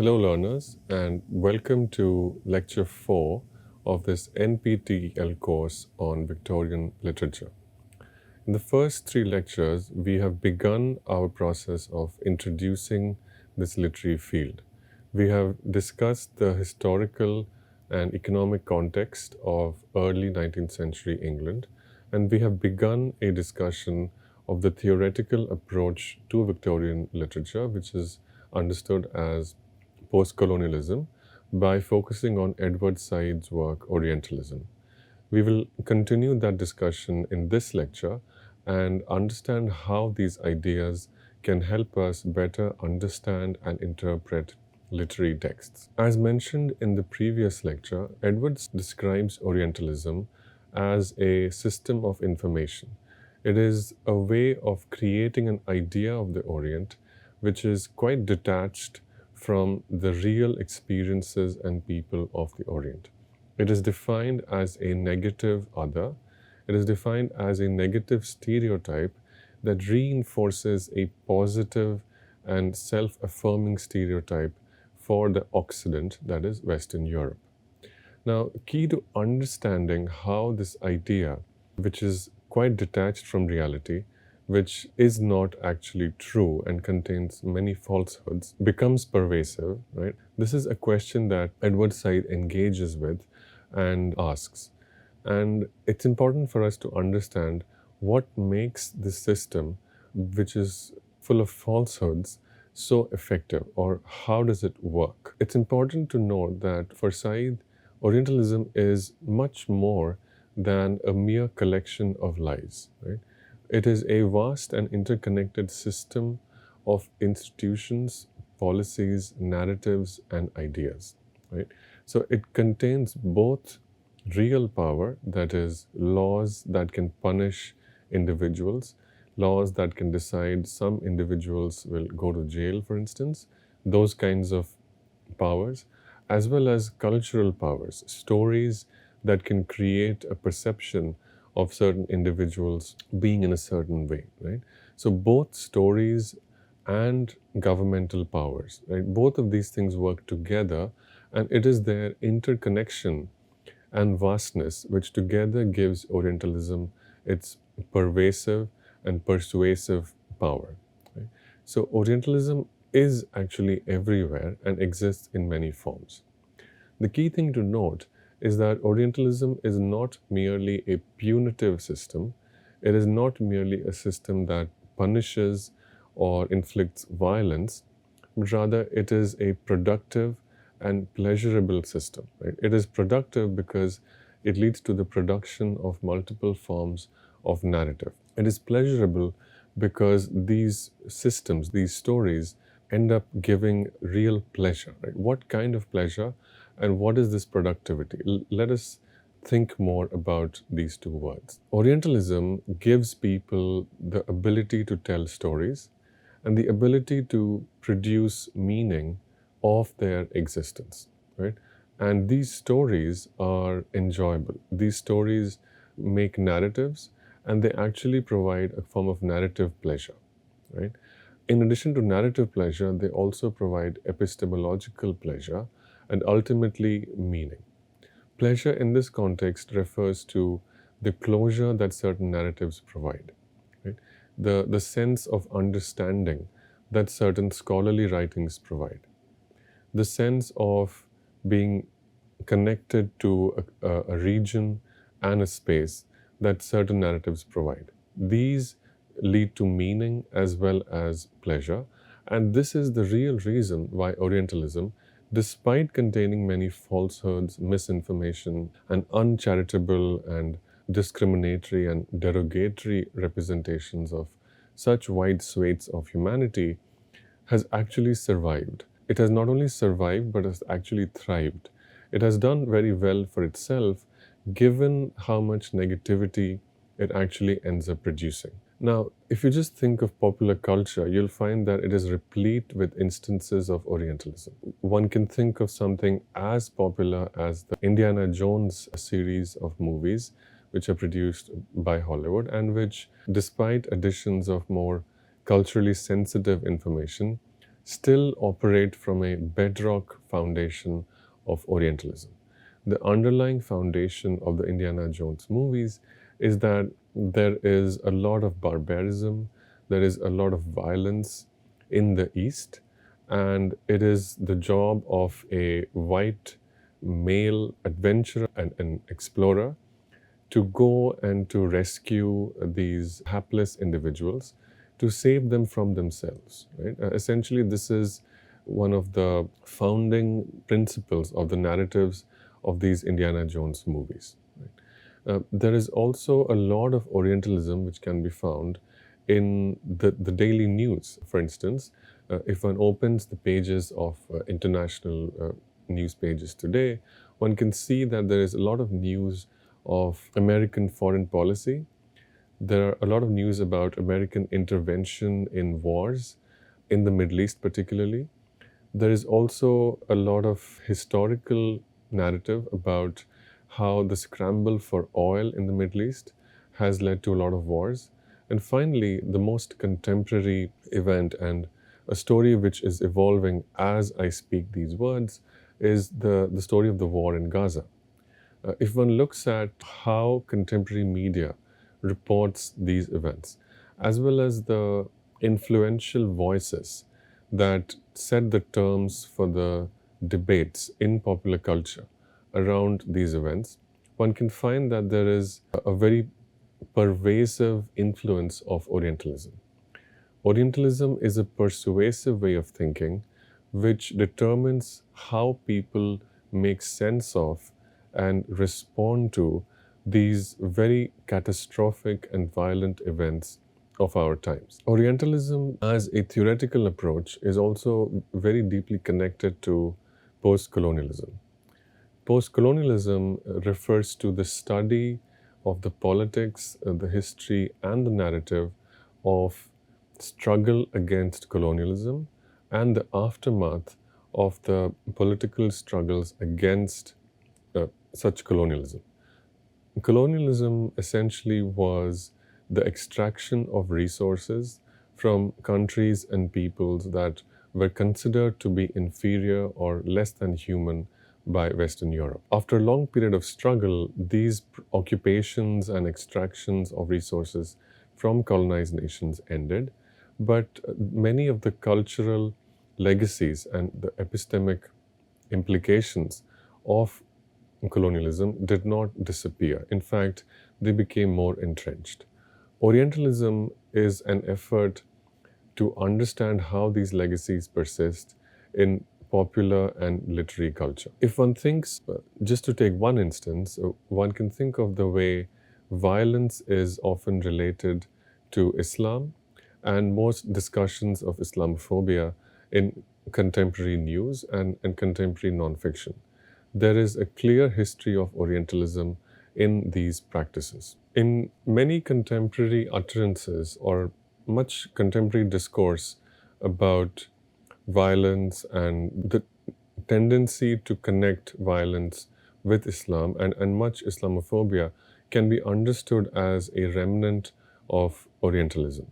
Hello, learners, and welcome to Lecture 4 of this NPTEL course on Victorian literature. In the first three lectures, we have begun our process of introducing this literary field. We have discussed the historical and economic context of early 19th century England, and we have begun a discussion of the theoretical approach to Victorian literature, which is understood as post-colonialism, by focusing on Edward Said's work, Orientalism. We will continue that discussion in this lecture and understand how these ideas can help us better understand and interpret literary texts. As mentioned in the previous lecture, Edwards describes Orientalism as a system of information. It is a way of creating an idea of the Orient which is quite detached from the real experiences and people of the Orient. It is defined as a negative other. It is defined as a negative stereotype that reinforces a positive and self-affirming stereotype for the Occident, that is Western Europe. Now, key to understanding how this idea, which is quite detached from reality, which is not actually true and contains many falsehoods, becomes pervasive, right? This is a question that Edward Said engages with and asks. And it's important for us to understand what makes this system, which is full of falsehoods, so effective, or how does it work? It's important to note that for Said, Orientalism is much more than a mere collection of lies, right? It is a vast and interconnected system of institutions, policies, narratives, and ideas, right? So it contains both real power, that is, laws that can punish individuals, laws that can decide some individuals will go to jail, for instance, those kinds of powers, as well as cultural powers, stories that can create a perception of certain individuals being in a certain way, right? So both stories and governmental powers, right? Both of these things work together, and it is their interconnection and vastness which together gives Orientalism its pervasive and persuasive power, right? So Orientalism is actually everywhere and exists in many forms. The key thing to note is that Orientalism is not merely a punitive system. It is not merely a system that punishes or inflicts violence, but rather it is a productive and pleasurable system, right? It is productive because it leads to the production of multiple forms of narrative. It is pleasurable because these systems, these stories, end up giving real pleasure, right? What kind of pleasure? And what is this productivity? Let us think more about these two words. Orientalism gives people the ability to tell stories and the ability to produce meaning of their existence, right? And these stories are enjoyable. These stories make narratives, and they actually provide a form of narrative pleasure, right? In addition to narrative pleasure, they also provide epistemological pleasure and ultimately meaning. Pleasure in this context refers to the closure that certain narratives provide, right? The sense of understanding that certain scholarly writings provide, the sense of being connected to a region and a space that certain narratives provide. These lead to meaning as well as pleasure, and this is the real reason why Orientalism, despite containing many falsehoods, misinformation, and uncharitable and discriminatory and derogatory representations of such wide swathes of humanity, has actually survived. It has not only survived, but has actually thrived. It has done very well for itself, given how much negativity it actually ends up producing. Now, if you just think of popular culture, you'll find that it is replete with instances of Orientalism. One can think of something as popular as the Indiana Jones series of movies, which are produced by Hollywood and which, despite additions of more culturally sensitive information, still operate from a bedrock foundation of Orientalism. The underlying foundation of the Indiana Jones movies is that there is a lot of barbarism, there is a lot of violence in the East, and it is the job of a white male adventurer and an explorer to go and to rescue these hapless individuals, to save them from themselves. Right? Essentially, this is one of the founding principles of the narratives of these Indiana Jones movies. Right? There is also a lot of Orientalism which can be found in the daily news. For instance, if one opens the pages of international news pages today, one can see that there is a lot of news of American foreign policy. There are a lot of news about American intervention in wars in the Middle East, particularly. There is also a lot of historical narrative about how the scramble for oil in the Middle East has led to a lot of wars. And finally, the most contemporary event and a story which is evolving as I speak these words is the story of the war in Gaza. If one looks at how contemporary media reports these events, as well as the influential voices that set the terms for the debates in popular culture around these events, one can find that there is a very pervasive influence of Orientalism. Orientalism is a persuasive way of thinking which determines how people make sense of and respond to these very catastrophic and violent events of our times. Orientalism as a theoretical approach is also very deeply connected to post-colonialism. Post-colonialism refers to the study of the politics, the history, and the narrative of struggle against colonialism and the aftermath of the political struggles against such colonialism. Colonialism essentially was the extraction of resources from countries and peoples that were considered to be inferior or less than human by Western Europe. After a long period of struggle, these occupations and extractions of resources from colonized nations ended, but many of the cultural legacies and the epistemic implications of colonialism did not disappear. In fact, they became more entrenched. Orientalism is an effort to understand how these legacies persist in popular and literary culture. If one thinks, just to take one instance, one can think of the way violence is often related to Islam and most discussions of Islamophobia in contemporary news and contemporary nonfiction. There is a clear history of Orientalism in these practices. In many contemporary utterances or much contemporary discourse about violence and the tendency to connect violence with Islam and much Islamophobia can be understood as a remnant of Orientalism.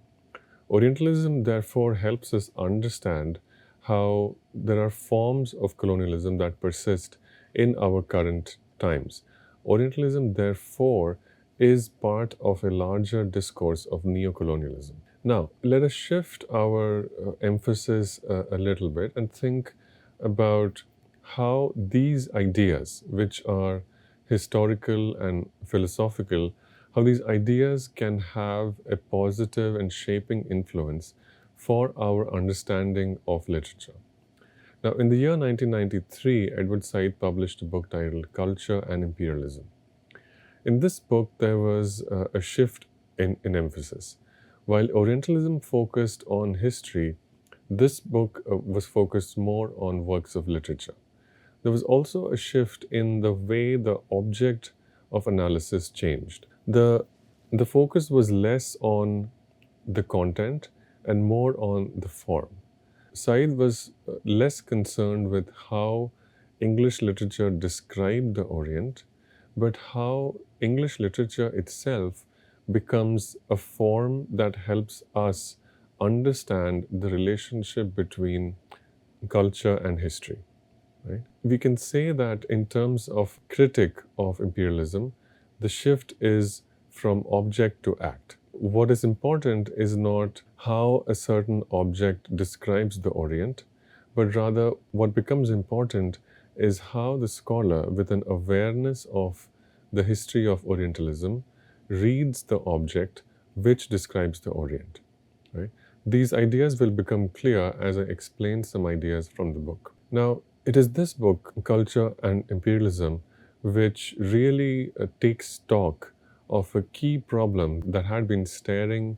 Orientalism, therefore, helps us understand how there are forms of colonialism that persist in our current times. Orientalism, therefore, is part of a larger discourse of neocolonialism. Now, let us shift our emphasis a little bit and think about how these ideas, which are historical and philosophical, how these ideas can have a positive and shaping influence for our understanding of literature. Now, in the year 1993, Edward Said published a book titled Culture and Imperialism. In this book, there was a shift in emphasis. While Orientalism focused on history, this book was focused more on works of literature. There was also a shift in the way the object of analysis changed. The focus was less on the content and more on the form. Said was less concerned with how English literature described the Orient, but how English literature itself becomes a form that helps us understand the relationship between culture and history. Right? We can say that in terms of critic of imperialism, the shift is from object to act. What is important is not how a certain object describes the Orient, but rather what becomes important is how the scholar, with an awareness of the history of Orientalism, reads the object which describes the Orient. Right? These ideas will become clear as I explain some ideas from the book. Now, it is this book, Culture and Imperialism, which really takes stock of a key problem that had been staring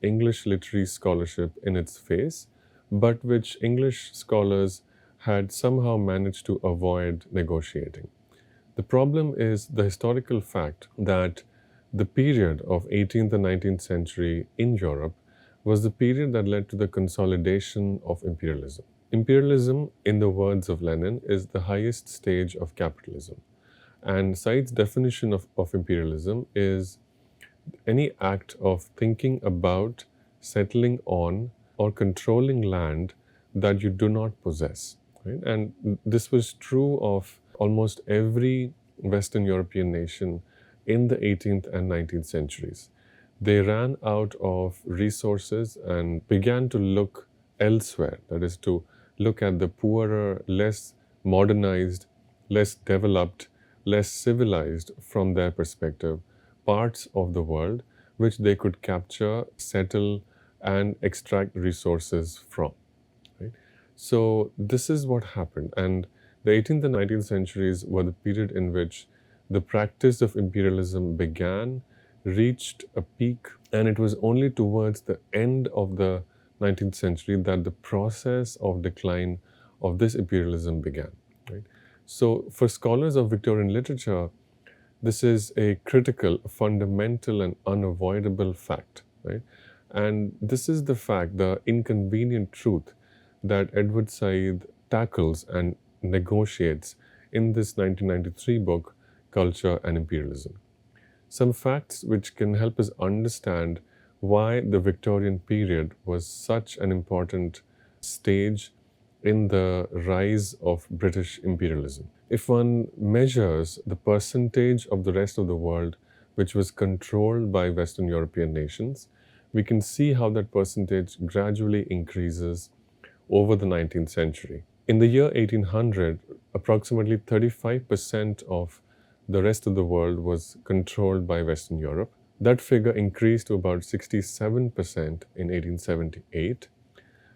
English literary scholarship in its face, but which English scholars had somehow managed to avoid negotiating. The problem is the historical fact that the period of 18th and 19th century in Europe was the period that led to the consolidation of imperialism. Imperialism, in the words of Lenin, is the highest stage of capitalism. And Said's definition of imperialism is any act of thinking about, settling on, or controlling land that you do not possess. Right? And this was true of almost every Western European nation in the 18th and 19th centuries. They ran out of resources and began to look elsewhere, that is, to look at the poorer, less modernized, less developed, less civilized from their perspective parts of the world which they could capture, settle, and extract resources from. Right? So this is what happened. And the 18th and 19th centuries were the period in which the practice of imperialism began, reached a peak, and it was only towards the end of the 19th century that the process of decline of this imperialism began. Right? So for scholars of Victorian literature, this is a critical, fundamental, and unavoidable fact. Right? And this is the fact, the inconvenient truth that Edward Said tackles and negotiates in this 1993 book, Culture and Imperialism. Some facts which can help us understand why the Victorian period was such an important stage in the rise of British imperialism. If one measures the percentage of the rest of the world which was controlled by Western European nations, we can see how that percentage gradually increases over the 19th century. In the year 1800, approximately 35% of the rest of the world was controlled by Western Europe. That figure increased to about 67% in 1878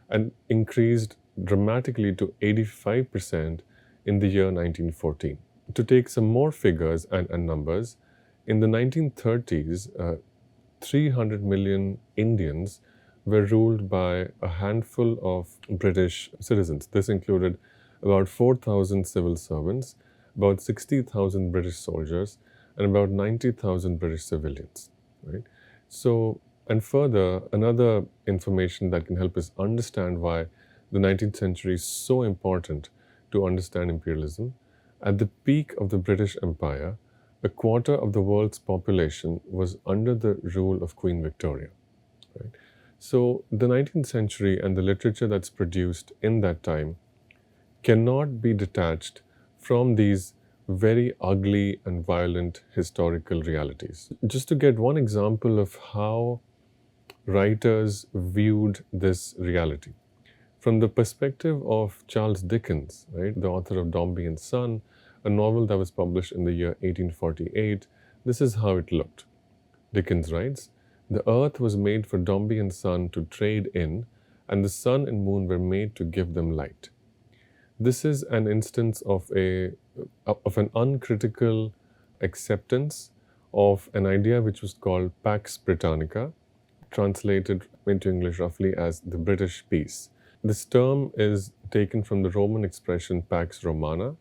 and increased dramatically to 85% in the year 1914. To take some more figures and numbers, in the 1930s, 300 million Indians were ruled by a handful of British citizens. This included about 4,000 civil servants, about 60,000 British soldiers, and about 90,000 British civilians. Right? So, and further, another information that can help us understand why the 19th century is so important to understand imperialism. At the peak of the British Empire, a quarter of the world's population was under the rule of Queen Victoria. Right? So the 19th century and the literature that's produced in that time cannot be detached from these very ugly and violent historical realities. Just to get one example of how writers viewed this reality. From the perspective of Charles Dickens, right, the author of Dombey and Son, a novel that was published in the year 1848, this is how it looked. Dickens writes, "The earth was made for Dombey and Son to trade in, and the sun and moon were made to give them light." This is an instance of an uncritical acceptance of an idea which was called Pax Britannica, translated into English roughly as the British peace. This term is taken from the Roman expression Pax Romana,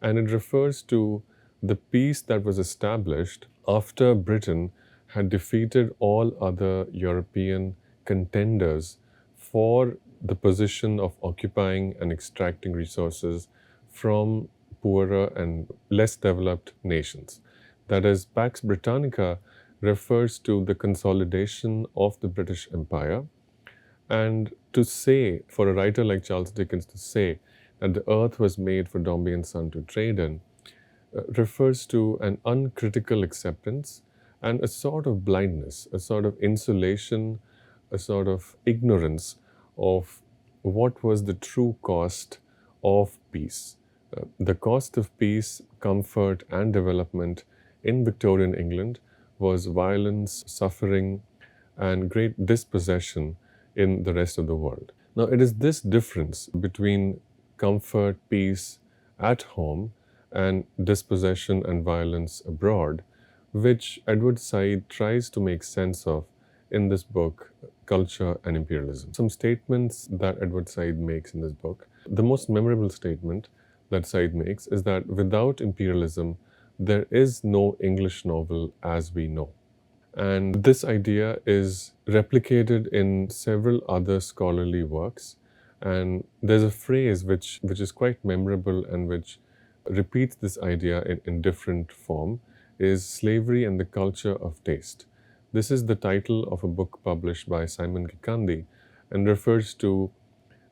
and it refers to the peace that was established after Britain had defeated all other European contenders for the position of occupying and extracting resources from poorer and less developed nations. That is, Pax Britannica refers to the consolidation of the British Empire And to say, for a writer like Charles Dickens to say that the earth was made for Dombey and Son to trade in, refers to an uncritical acceptance and a sort of blindness, a sort of insulation, a sort of ignorance of what was the true cost of peace. The cost of peace, comfort, and development in Victorian England was violence, suffering, and great dispossession in the rest of the world. Now, it is this difference between comfort, peace at home, and dispossession and violence abroad, which Edward Said tries to make sense of in this book, Culture and Imperialism. Some statements that Edward Said makes in this book. The most memorable statement that Said makes is that without imperialism, there is no English novel as we know. And this idea is replicated in several other scholarly works. And there's a phrase which is quite memorable and which repeats this idea in different form, is Slavery and the Culture of Taste. This is the title of a book published by Simon Gikandi and refers to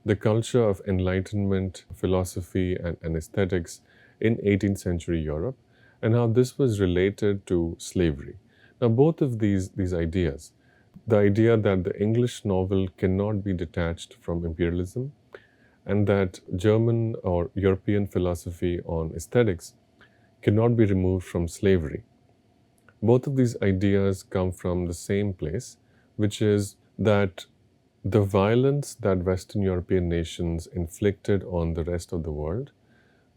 the culture of Enlightenment, philosophy, and aesthetics in 18th century Europe, and how this was related to slavery. Now, both of these ideas, the idea that the English novel cannot be detached from imperialism, and that German or European philosophy on aesthetics cannot be removed from slavery. Both of these ideas come from the same place, which is that the violence that Western European nations inflicted on the rest of the world,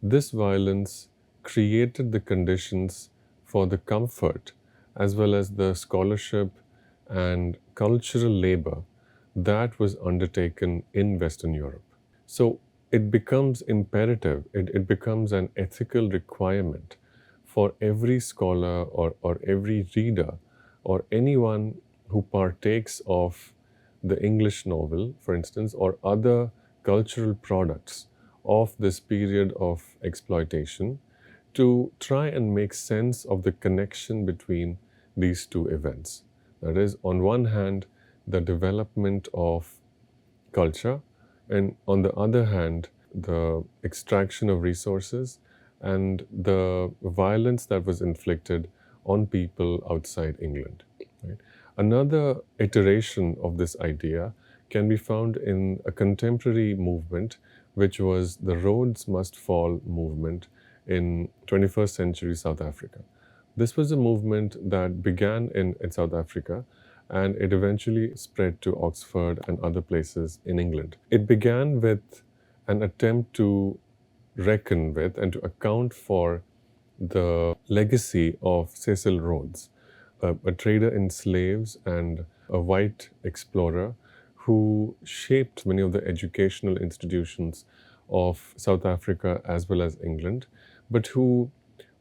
this violence created the conditions for the comfort as well as the scholarship and cultural labor that was undertaken in Western Europe. So it becomes imperative, it becomes an ethical requirement for every scholar or every reader or anyone who partakes of the English novel, for instance, or other cultural products of this period of exploitation to try and make sense of the connection between these two events. That is, on one hand, the development of culture, and on the other hand, the extraction of resources and the violence that was inflicted on people outside England. Right? Another iteration of this idea can be found in a contemporary movement, which was the Rhodes Must Fall movement in 21st century South Africa. This was a movement that began in South Africa, and it eventually spread to Oxford and other places in England. It began with an attempt to reckon with and to account for the legacy of Cecil Rhodes, a trader in slaves and a white explorer who shaped many of the educational institutions of South Africa as well as England, but who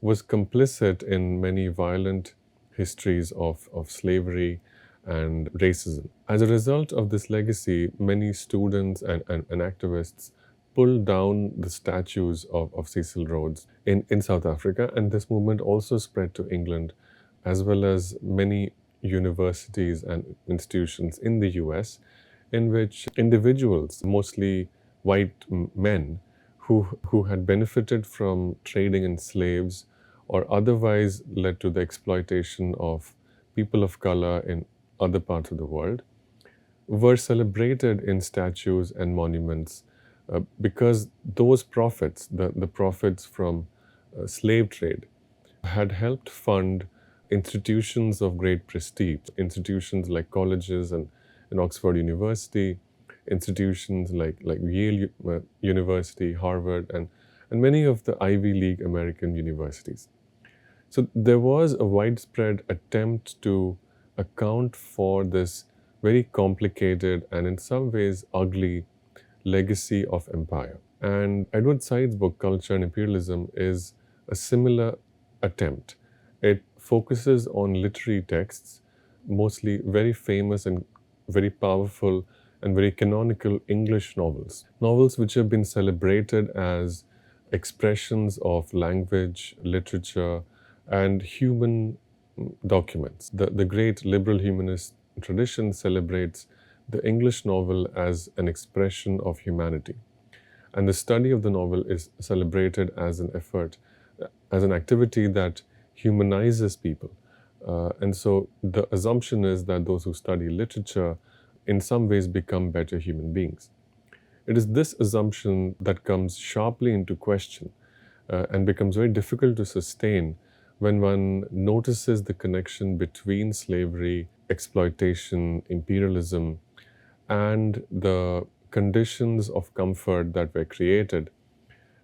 was complicit in many violent histories of slavery and racism. As a result of this legacy, many students and activists pulled down the statues of Cecil Rhodes in South Africa, and this movement also spread to England, as well as many universities and institutions in the US, in which individuals, mostly white men, who had benefited from trading in slaves or otherwise led to the exploitation of people of color in other parts of the world, were celebrated in statues and monuments because those profits, the profits from slave trade, had helped fund institutions of great prestige, institutions like colleges and Oxford University, institutions like Yale University, Harvard, and many of the Ivy League American universities. So there was a widespread attempt to account for this very complicated and in some ways ugly legacy of empire. And Edward Said's book, Culture and Imperialism, is a similar attempt. It focuses on literary texts, mostly very famous and very powerful and very canonical English novels. Novels which have been celebrated as expressions of language, literature, and human documents. The great liberal humanist tradition celebrates the English novel as an expression of humanity. And the study of the novel is celebrated as an effort, as an activity that humanizes people. And so the assumption is that those who study literature in some ways become better human beings. It is this assumption that comes sharply into question and becomes very difficult to sustain when one notices the connection between slavery, exploitation, imperialism, and the conditions of comfort that were created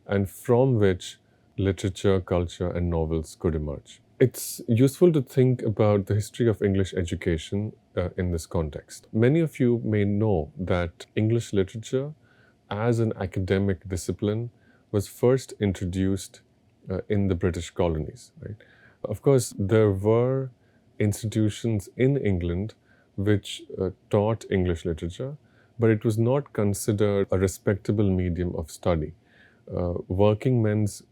and from which literature, culture, and novels could emerge. It's useful to think about the history of English education in this context. Many of you may know that English literature as an academic discipline was first introduced in the British colonies. Right? Of course, there were institutions in England which taught English literature, but it was not considered a respectable medium of study. Working men's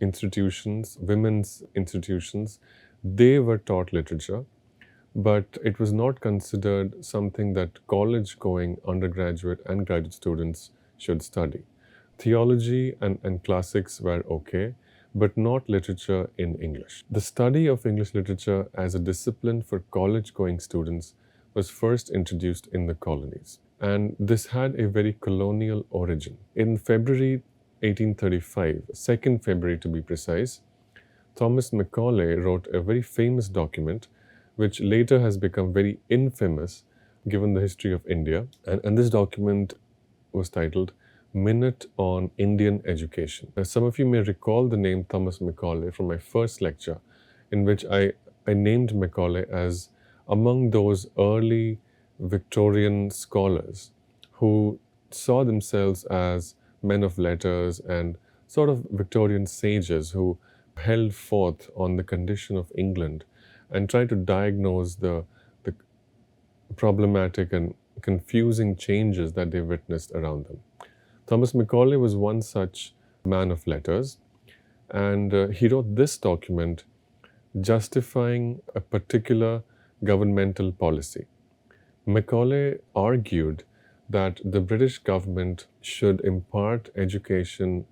institutions, women's institutions, they were taught literature, but it was not considered something that college-going undergraduate and graduate students should study. Theology and classics were okay, but not literature in English. The study of English literature as a discipline for college-going students was first introduced in the colonies. And this had a very colonial origin. In February 1835, 2nd February to be precise, Thomas Macaulay wrote a very famous document which later has become very infamous given the history of India. And this document was titled Minute on Indian Education. Now, some of you may recall the name Thomas Macaulay from my first lecture, in which I named Macaulay as among those early Victorian scholars who saw themselves as men of letters and sort of Victorian sages who held forth on the condition of England and tried to diagnose the problematic and confusing changes that they witnessed around them. Thomas Macaulay was one such man of letters, and he wrote this document justifying a particular governmental policy. Macaulay argued that the British government should impart education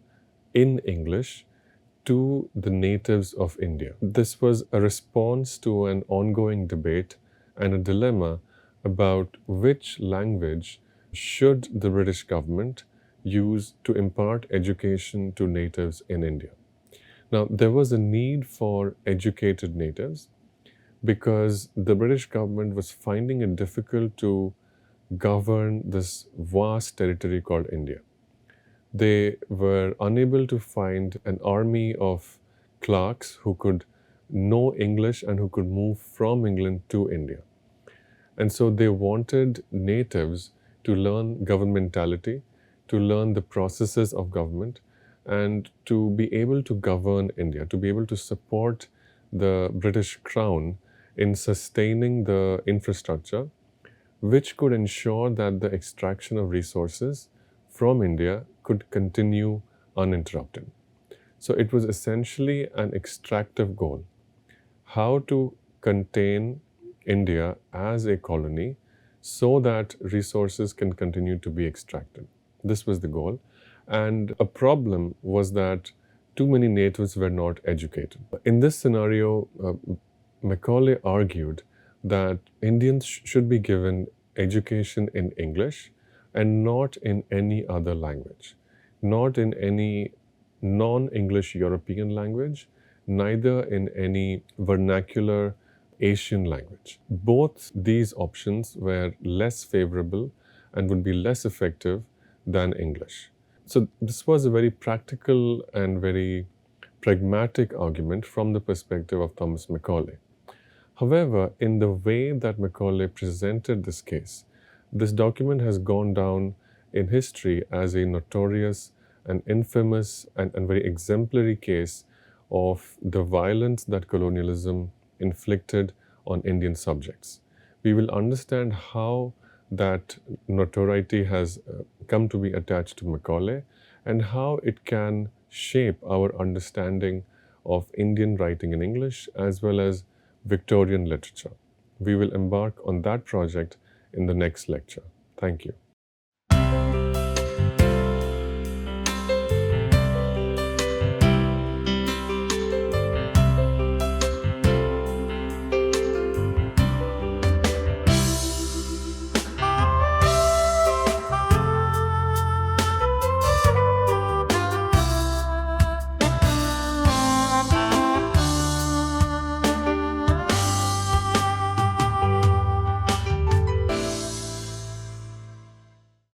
in English to the natives of India. This was a response to an ongoing debate and a dilemma about which language should the British government use to impart education to natives in India. Now, there was a need for educated natives because the British government was finding it difficult to govern this vast territory called India. They were unable to find an army of clerks who could know English and who could move from England to India. And so they wanted natives to learn governmentality, to learn the processes of government, and to be able to govern India, to be able to support the British Crown in sustaining the infrastructure, which could ensure that the extraction of resources from India could continue uninterrupted. So it was essentially an extractive goal. How to contain India as a colony so that resources can continue to be extracted. This was the goal. And a problem was that too many natives were not educated. In this scenario, Macaulay argued that Indians should be given education in English and not in any other language, not in any non-English European language, neither in any vernacular Asian language. Both these options were less favorable and would be less effective than English. So this was a very practical and very pragmatic argument from the perspective of Thomas Macaulay. However, in the way that Macaulay presented this case, this document has gone down in history as a notorious and infamous and very exemplary case of the violence that colonialism inflicted on Indian subjects. We will understand how that notoriety has come to be attached to Macaulay and how it can shape our understanding of Indian writing in English as well as Victorian literature. We will embark on that project in the next lecture. Thank you.